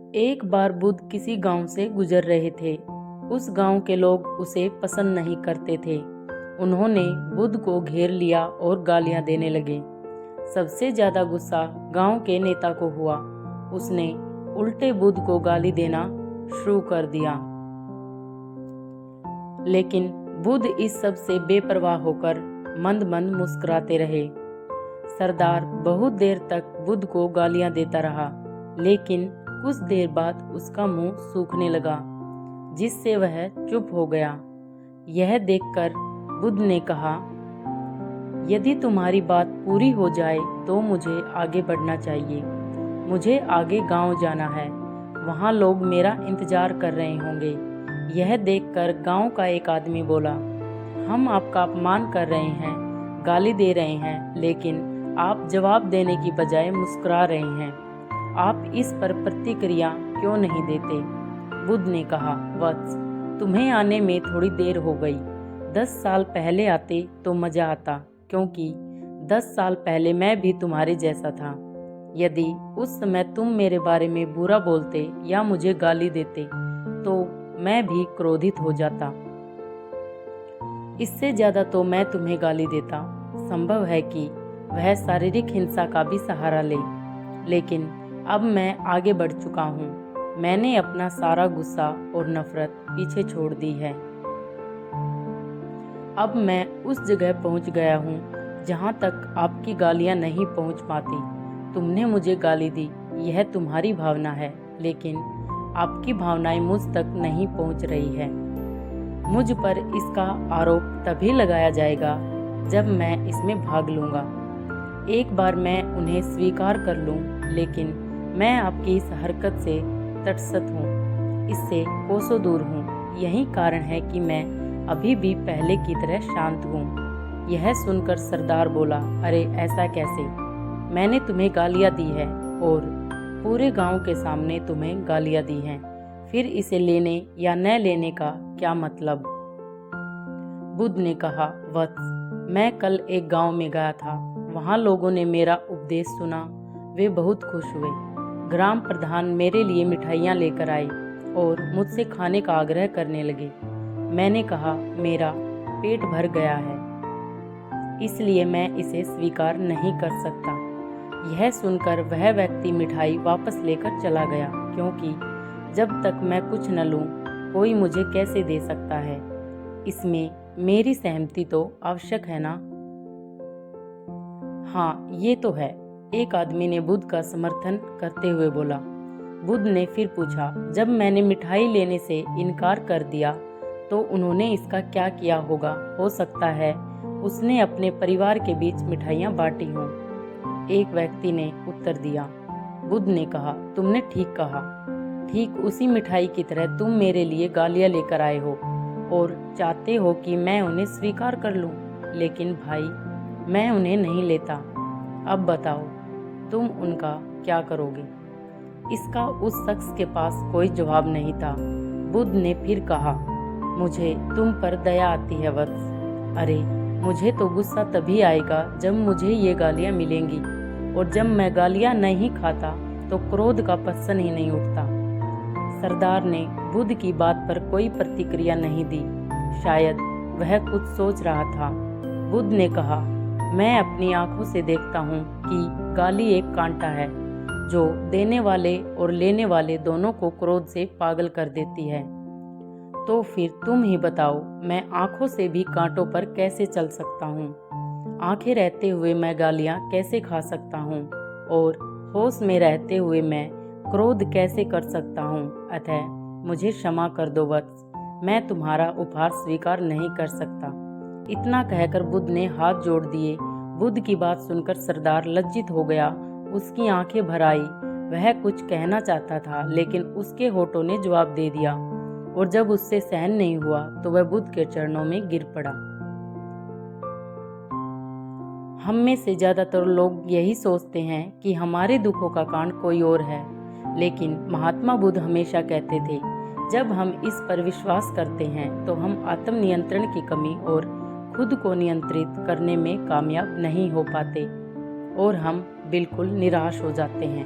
एक बार बुद्ध किसी गांव से गुजर रहे थे। उस गांव के लोग उसे पसंद नहीं करते थे। उन्होंने बुद्ध को घेर लिया और गालियां देने लगे। सबसे ज्यादा गुस्सा गांव के नेता को हुआ। उसने उल्टे बुद्ध को गाली देना शुरू कर दिया। लेकिन बुद्ध इस सब से बेपरवाह होकर मंद मंद मुस्कुराते रहे। सरदार बहुत देर तक बुद्ध को गालियां देता रहा, लेकिन कुछ देर बाद उसका मुंह सूखने लगा, जिससे वह चुप हो गया। यह देखकर बुद्ध ने कहा, यदि तुम्हारी बात पूरी हो जाए तो मुझे आगे बढ़ना चाहिए। मुझे आगे गांव जाना है, वहां लोग मेरा इंतजार कर रहे होंगे। यह देखकर गांव का एक आदमी बोला, हम आपका अपमान कर रहे हैं, गाली दे रहे हैं, लेकिन आप जवाब देने की बजाय मुस्कुरा रहे हैं। आप इस पर प्रतिक्रिया क्यों नहीं देते? बुद्ध ने कहा, वत्स, तुम्हें आने में थोड़ी देर हो गई। 10 साल पहले आते तो मजा आता, क्योंकि 10 साल पहले मैं भी तुम्हारे जैसा था। यदि उस समय तुम मेरे बारे में बुरा बोलते या मुझे गाली देते तो मैं भी क्रोधित हो जाता। इससे ज्यादा तो मैं तुम्हें गाली देता। संभव है कि वह शारीरिक हिंसा का भी सहारा ले, लेकिन अब मैं आगे बढ़ चुका हूँ। मैंने अपना सारा गुस्सा और नफरत पीछे छोड़ दी है। अब मैं उस जगह पहुँच गया हूँ जहाँ तक आपकी गालियाँ नहीं पहुँच पाती। तुमने मुझे गाली दी, यह तुम्हारी भावना है, लेकिन आपकी भावनाएं मुझ तक नहीं पहुँच रही है। मुझ पर इसका आरोप तभी लगाया जाएगा जब मैं इसमें भाग लूँगा। एक बार मैं उन्हें स्वीकार कर लूँ, लेकिन मैं आपकी इस हरकत से तटस्थ हूँ, इससे कोसों दूर हूँ। यही कारण है कि मैं अभी भी पहले की तरह शांत हूँ। यह सुनकर सरदार बोला, अरे ऐसा कैसे? मैंने तुम्हें गालियाँ दी है और पूरे गांव के सामने तुम्हें गालियाँ दी हैं, फिर इसे लेने या न लेने का क्या मतलब? बुद्ध ने कहा, वत्स, मैं कल एक गांव में गया था। वहां लोगों ने मेरा उपदेश सुना, वे बहुत खुश हुए। ग्राम प्रधान मेरे लिए मिठाइयाँ लेकर आए और मुझसे खाने का आग्रह करने लगे। मैंने कहा, मेरा पेट भर गया है, इसलिए मैं इसे स्वीकार नहीं कर सकता। यह सुनकर वह व्यक्ति मिठाई वापस लेकर चला गया, क्योंकि जब तक मैं कुछ न लूं, कोई मुझे कैसे दे सकता है? इसमें मेरी सहमति तो आवश्यक है ना? हाँ, ये तो है, एक आदमी ने बुद्ध का समर्थन करते हुए बोला। बुद्ध ने फिर पूछा, जब मैंने मिठाई लेने से इनकार कर दिया तो उन्होंने इसका क्या किया होगा? हो सकता है उसने अपने परिवार के बीच मिठाइयाँ बांटी हों। एक व्यक्ति ने उत्तर दिया। बुद्ध ने कहा, तुमने ठीक कहा। ठीक उसी मिठाई की तरह तुम मेरे लिए गालियाँ लेकर आए हो और चाहते हो कि मैं उन्हें स्वीकार कर लूं, लेकिन भाई, मैं उन्हें नहीं लेता। अब बताओ, तुम उनका क्या करोगे? इसका उस शख्स के पास कोई जवाब नहीं था। बुद्ध ने फिर कहा, मुझे तुम पर दया आती है वत्स। अरे, मुझे तो गुस्सा तभी आएगा जब मुझे ये गालियाँ मिलेंगी, और जब मैं गालियाँ नहीं खाता तो क्रोध का पस्सन ही नहीं उठता। सरदार ने बुद्ध की बात पर कोई प्रतिक्रिया नहीं दी। शायद वह कुछ सोच रहा था। बुद्ध ने कहा, मैं अपनी आंखों से देखता हूँ कि गाली एक कांटा है जो देने वाले और लेने वाले दोनों को क्रोध से पागल कर देती है। तो फिर तुम ही बताओ, मैं आंखों से भी कांटों पर कैसे चल सकता हूँ? आंखें रहते हुए मैं गालियाँ कैसे खा सकता हूँ? और होश में रहते हुए मैं क्रोध कैसे कर सकता हूँ? अतः मुझे क्षमा कर दो वत्स, मैं तुम्हारा उपहार स्वीकार नहीं कर सकता। इतना कहकर बुद्ध ने हाथ जोड़ दिए। बुद्ध की बात सुनकर सरदार लज्जित हो गया। उसकी आंखें भर आई। वह कुछ कहना चाहता था, लेकिन उसके होठों ने जवाब दे दिया, और जब उससे सहन नहीं हुआ तो वह बुद्ध के चरणों में गिर पड़ा। हम में से ज्यादातर लोग यही सोचते हैं कि हमारे दुखों का कारण कोई और है, लेकिन महात्मा बुद्ध हमेशा कहते थे, जब हम इस पर विश्वास करते हैं तो हम आत्मनियंत्रण की कमी और खुद को नियंत्रित करने में कामयाब नहीं हो पाते और हम बिल्कुल निराश हो जाते हैं।